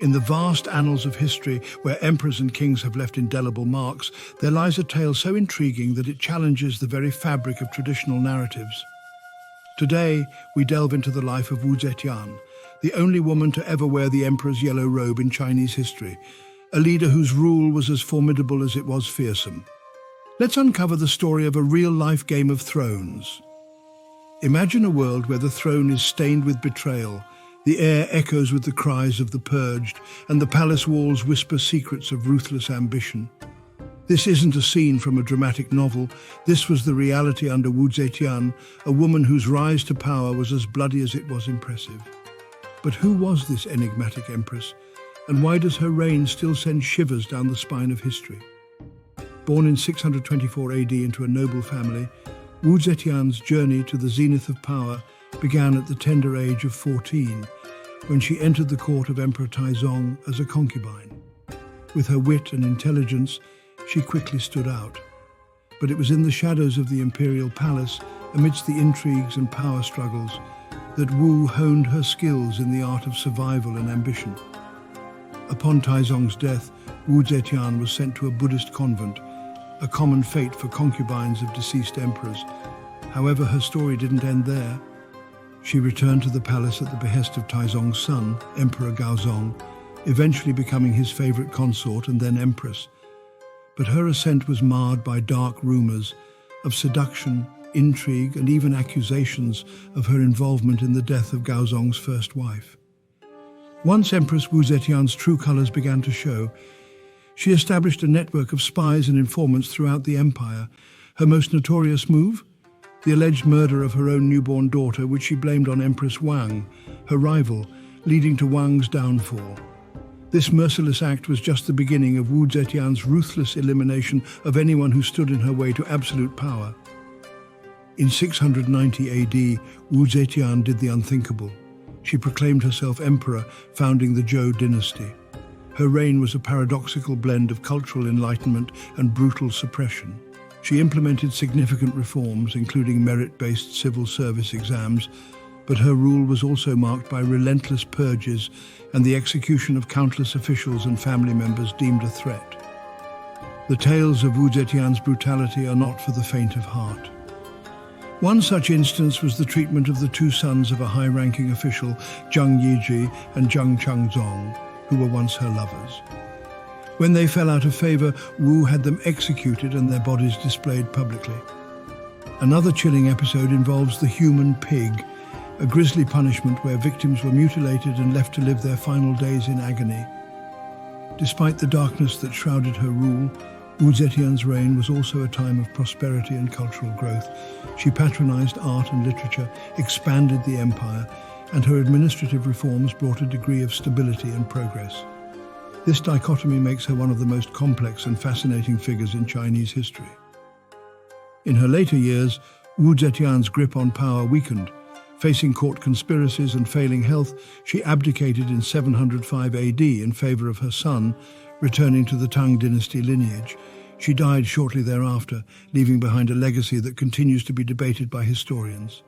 In the vast annals of history, where emperors and kings have left indelible marks, there lies a tale so intriguing that it challenges the very fabric of traditional narratives. Today, we delve into the life of Wu Zetian, the only woman to ever wear the emperor's yellow robe in Chinese history, a leader whose rule was as formidable as it was fearsome. Let's uncover the story of a real-life Game of Thrones. Imagine a world where the throne is stained with betrayal, the air echoes with the cries of the purged, and the palace walls whisper secrets of ruthless ambition. This isn't a scene from a dramatic novel. This was the reality under Wu Zetian, a woman whose rise to power was as bloody as it was impressive. But who was this enigmatic empress, and why does her reign still send shivers down the spine of history? Born in 624 AD into a noble family, Wu Zetian's journey to the zenith of power began at the tender age of 14, when she entered the court of Emperor Taizong as a concubine. With her wit and intelligence, she quickly stood out. But it was in the shadows of the Imperial palace, amidst the intrigues and power struggles, that Wu honed her skills in the art of survival and ambition. Upon Taizong's death, Wu Zetian was sent to a Buddhist convent, a common fate for concubines of deceased emperors. However, her story didn't end there. She returned to the palace at the behest of Taizong's son, Emperor Gaozong, eventually becoming his favorite consort and then empress. But her ascent was marred by dark rumors of seduction, intrigue, and even accusations of her involvement in the death of Gaozong's first wife. Once Empress Wu Zetian's true colors began to show, she established a network of spies and informants throughout the empire. Her most notorious move? The alleged murder of her own newborn daughter, which she blamed on Empress Wang, her rival, leading to Wang's downfall. This merciless act was just the beginning of Wu Zetian's ruthless elimination of anyone who stood in her way to absolute power. In 690 AD, Wu Zetian did the unthinkable. She proclaimed herself emperor, founding the Zhou dynasty. Her reign was a paradoxical blend of cultural enlightenment and brutal suppression. She implemented significant reforms, including merit-based civil service exams, but her rule was also marked by relentless purges and the execution of countless officials and family members deemed a threat. The tales of Wu Zetian's brutality are not for the faint of heart. One such instance was the treatment of the two sons of a high-ranking official, Zheng Yiji and Zheng Changzong, who were once her lovers. When they fell out of favor, Wu had them executed and their bodies displayed publicly. Another chilling episode involves the human pig, a grisly punishment where victims were mutilated and left to live their final days in agony. Despite the darkness that shrouded her rule, Wu Zetian's reign was also a time of prosperity and cultural growth. She patronized art and literature, expanded the empire, and her administrative reforms brought a degree of stability and progress. This dichotomy makes her one of the most complex and fascinating figures in Chinese history. In her later years, Wu Zetian's grip on power weakened. Facing court conspiracies and failing health, she abdicated in 705 AD in favor of her son, returning to the Tang dynasty lineage. She died shortly thereafter, leaving behind a legacy that continues to be debated by historians.